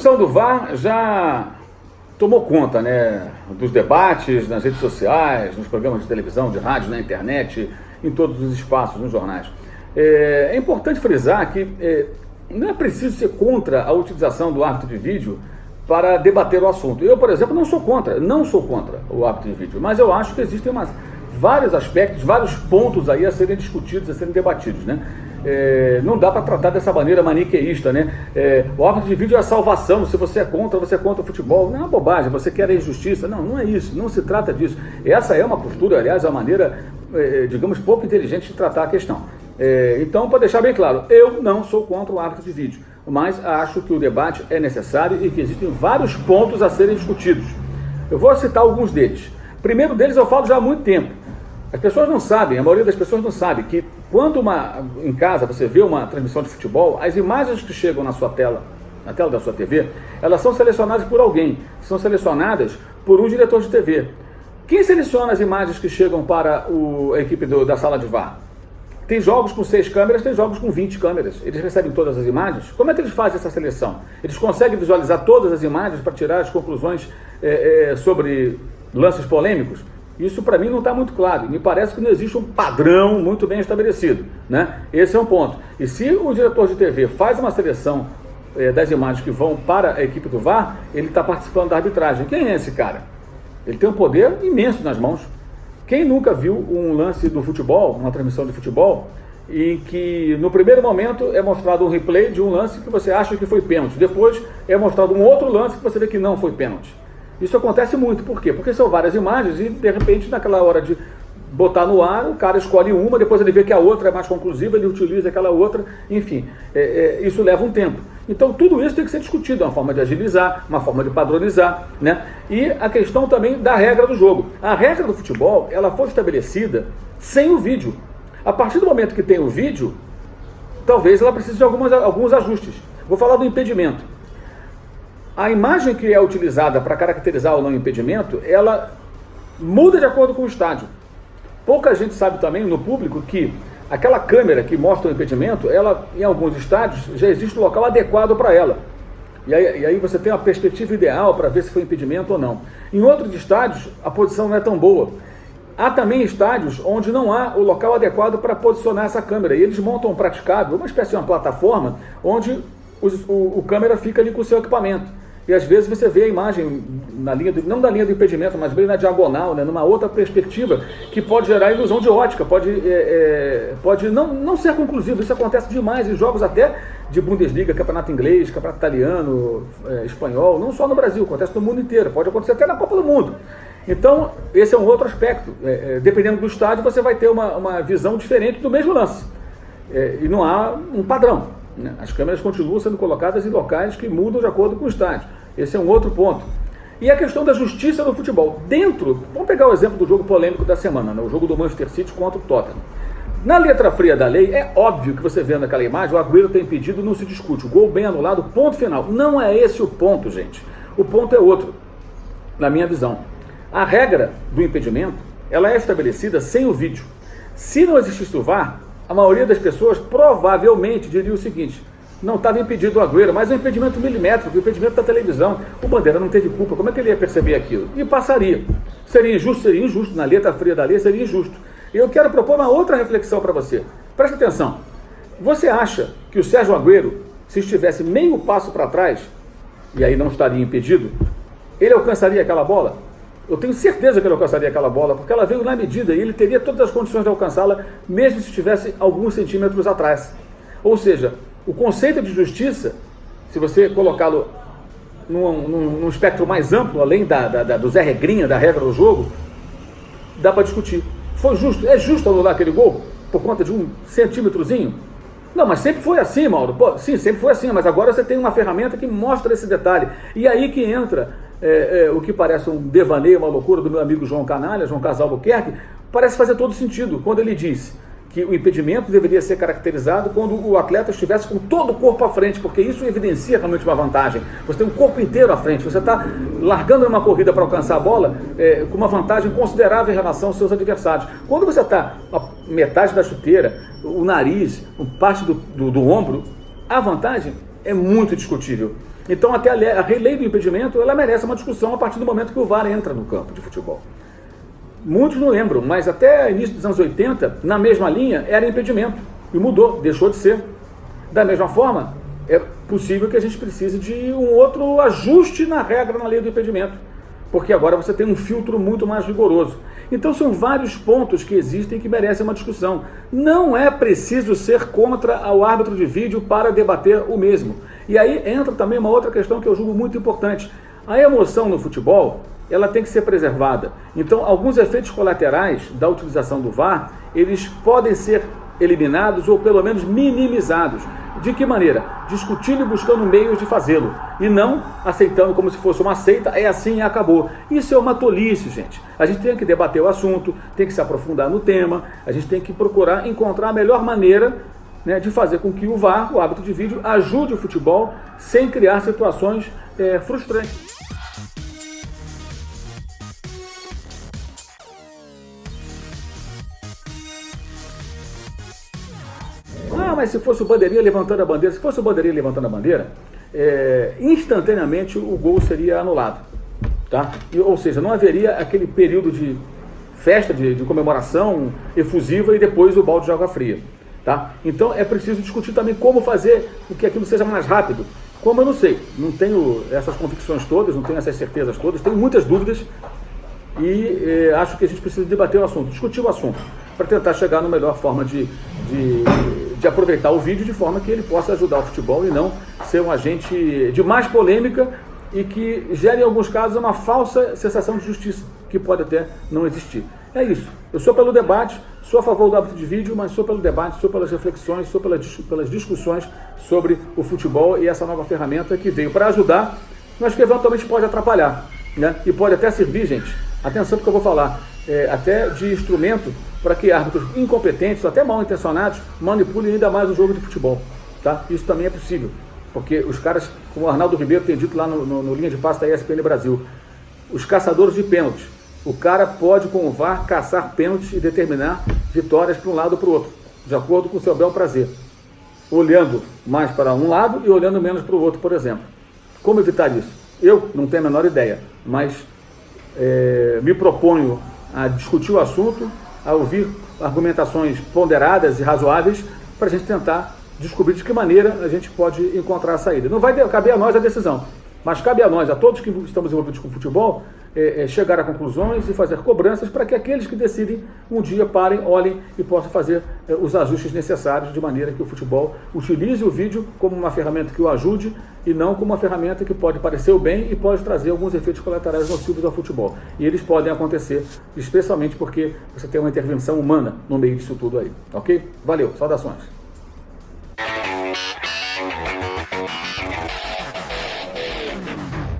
discussão do VAR já tomou conta, né, dos debates nas redes sociais, nos programas de televisão, de rádio, na internet, em todos os espaços, nos jornais. É importante frisar que não é preciso ser contra a utilização do árbitro de vídeo para debater o assunto. Eu, por exemplo, não sou contra o árbitro de vídeo, mas eu acho que existem vários aspectos, vários pontos aí a serem discutidos, a serem debatidos, né? Não dá para tratar dessa maneira maniqueísta, né? O árbitro de vídeo é a salvação, se você é contra o futebol. Não é uma bobagem, você quer a injustiça. Não, não é isso, não se trata disso. Essa é uma postura, aliás, é uma maneira, digamos, pouco inteligente de tratar a questão. Então, para deixar bem claro, eu não sou contra o árbitro de vídeo, mas acho que o debate é necessário e que existem vários pontos a serem discutidos. Eu vou citar alguns deles. Primeiro deles eu falo já há muito tempo. As pessoas não sabem, a maioria das pessoas não sabe que quando em casa você vê uma transmissão de futebol, as imagens que chegam na sua tela, na tela da sua TV, elas são selecionadas por alguém, são selecionadas por um diretor de TV. Quem seleciona as imagens que chegam para a equipe da sala de VAR? Tem jogos com 6 câmeras, tem jogos com 20 câmeras. Eles recebem todas as imagens. Como é que eles fazem essa seleção? Eles conseguem visualizar todas as imagens para tirar as conclusões sobre lances polêmicos? Isso para mim não está muito claro. Me parece que não existe um padrão muito bem estabelecido, né? Esse é um ponto. E se o diretor de TV faz uma seleção das imagens que vão para a equipe do VAR, ele está participando da arbitragem. Quem é esse cara? Ele tem um poder imenso nas mãos. Quem nunca viu um lance do futebol, uma transmissão de futebol, em que no primeiro momento é mostrado um replay de um lance que você acha que foi pênalti, depois é mostrado um outro lance que você vê que não foi pênalti? Isso acontece muito. Por quê? Porque são várias imagens e de repente naquela hora de botar no ar, o cara escolhe uma, depois ele vê que a outra é mais conclusiva, ele utiliza aquela outra, enfim, isso leva um tempo. Então tudo isso tem que ser discutido, uma forma de agilizar, uma forma de padronizar, né? E a questão também da regra do jogo. A regra do futebol, ela foi estabelecida sem o vídeo. A partir do momento que tem o vídeo, talvez ela precise de alguns ajustes. Vou falar do impedimento. A imagem que é utilizada para caracterizar ou não o impedimento, ela muda de acordo com o estádio. Pouca gente sabe também no público que aquela câmera que mostra o impedimento, ela, em alguns estádios, já existe um local adequado para ela. E aí você tem uma perspectiva ideal para ver se foi impedimento ou não. Em outros estádios, a posição não é tão boa. Há também estádios onde não há o local adequado para posicionar essa câmera. E eles montam um praticável, uma espécie de uma plataforma, onde o câmera fica ali com o seu equipamento. E às vezes você vê a imagem não da linha do impedimento, mas bem na diagonal, né, numa outra perspectiva, que pode gerar ilusão de ótica, pode não ser conclusivo. Isso acontece demais em jogos até de Bundesliga, campeonato inglês, campeonato italiano, espanhol, não só no Brasil, acontece no mundo inteiro, pode acontecer até na Copa do Mundo. Então, esse é um outro aspecto. Dependendo do estádio, você vai ter uma visão diferente do mesmo lance. E não há um padrão. As câmeras continuam sendo colocadas em locais que mudam de acordo com o estádio. Esse é um outro ponto. E a questão da justiça no futebol. Vamos pegar o exemplo do jogo polêmico da semana, né? O jogo do Manchester City contra o Tottenham. Na letra fria da lei, é óbvio que você vendo aquela imagem, o Agüero tem impedido, não se discute. O gol bem anulado, ponto final. Não é esse o ponto, gente. O ponto é outro, na minha visão. A regra do impedimento, ela é estabelecida sem o vídeo. Se não existisse o VAR, a maioria das pessoas provavelmente diria o seguinte: não estava impedido o Agüero, mas é um impedimento milimétrico, o impedimento da televisão. O Bandeira não teve culpa, como é que ele ia perceber aquilo? E passaria. Seria injusto, na letra fria da lei seria injusto. E eu quero propor uma outra reflexão para você. Presta atenção. Você acha que o Sérgio Agüero, se estivesse meio passo para trás, e aí não estaria impedido, ele alcançaria aquela bola? Eu tenho certeza que ele alcançaria aquela bola, porque ela veio na medida e ele teria todas as condições de alcançá-la, mesmo se estivesse alguns centímetros atrás. Ou seja, o conceito de justiça, se você colocá-lo num espectro mais amplo, além do Zé Regrinha, da regra do jogo, dá para discutir. Foi justo? É justo anular aquele gol por conta de um centímetrozinho? Não, mas sempre foi assim, Mauro. Pô, sim, sempre foi assim, mas agora você tem uma ferramenta que mostra esse detalhe. E aí que entra o que parece um devaneio, uma loucura do meu amigo João Canalha, João Casal Albuquerque, parece fazer todo sentido quando ele diz que o impedimento deveria ser caracterizado quando o atleta estivesse com todo o corpo à frente, porque isso evidencia realmente uma vantagem. Você tem um corpo inteiro à frente, você está largando uma corrida para alcançar a bola com uma vantagem considerável em relação aos seus adversários. Quando você está a metade da chuteira, o nariz, parte do ombro, a vantagem é muito discutível. Então até a lei do impedimento, ela merece uma discussão a partir do momento que o VAR entra no campo de futebol. Muitos não lembram, mas até início dos anos 80, na mesma linha, era impedimento. E mudou, deixou de ser. Da mesma forma, é possível que a gente precise de um outro ajuste na regra, na lei do impedimento. Porque agora você tem um filtro muito mais rigoroso. Então são vários pontos que existem que merecem uma discussão. Não é preciso ser contra o árbitro de vídeo para debater o mesmo. E aí entra também uma outra questão que eu julgo muito importante. A emoção no futebol, ela tem que ser preservada. Então, alguns efeitos colaterais da utilização do VAR, eles podem ser eliminados ou pelo menos minimizados. De que maneira? Discutindo e buscando meios de fazê-lo. E não aceitando como se fosse uma seita, é assim e acabou. Isso é uma tolice, gente. A gente tem que debater o assunto, tem que se aprofundar no tema, a gente tem que procurar encontrar a melhor maneira, né, de fazer com que o VAR, o árbitro de vídeo, ajude o futebol sem criar situações frustrantes. Ah, mas se fosse o bandeirinha levantando a bandeira, instantaneamente o gol seria anulado, tá? Ou seja, não haveria aquele período de festa, de comemoração efusiva e depois o balde de água fria, tá? Então é preciso discutir também como fazer com que aquilo seja mais rápido. Como eu não sei, não tenho essas convicções todas, não tenho essas certezas todas, tenho muitas dúvidas e acho que a gente precisa debater o assunto, discutir o assunto, para tentar chegar na melhor forma de aproveitar o vídeo de forma que ele possa ajudar o futebol e não ser um agente de mais polêmica e que gere em alguns casos uma falsa sensação de justiça, que pode até não existir. É isso. Eu sou pelo debate, sou a favor do árbitro de vídeo, mas sou pelo debate, sou pelas reflexões, sou pelas discussões sobre o futebol e essa nova ferramenta que veio para ajudar, mas que eventualmente pode atrapalhar, né? E pode até servir, gente, atenção porque eu vou falar, até de instrumento para que árbitros incompetentes, até mal intencionados, manipulem ainda mais o jogo de futebol, tá? Isso também é possível, porque os caras, como o Arnaldo Ribeiro tem dito lá no Linha de Passe da ESPN Brasil, os caçadores de pênaltis, o cara pode com o VAR caçar pênaltis e determinar vitórias para um lado ou para o outro, de acordo com o seu bel prazer, olhando mais para um lado e olhando menos para o outro, por exemplo. Como evitar isso? Eu não tenho a menor ideia, mas me proponho a discutir o assunto, a ouvir argumentações ponderadas e razoáveis para a gente tentar descobrir de que maneira a gente pode encontrar a saída. Não vai caber a nós a decisão, mas cabe a nós, a todos que estamos envolvidos com futebol, chegar a conclusões e fazer cobranças para que aqueles que decidem um dia parem, olhem e possam fazer os ajustes necessários de maneira que o futebol utilize o vídeo como uma ferramenta que o ajude e não como uma ferramenta que pode parecer o bem e pode trazer alguns efeitos colaterais nocivos ao futebol. E eles podem acontecer, especialmente porque você tem uma intervenção humana no meio disso tudo aí. Ok? Valeu, saudações.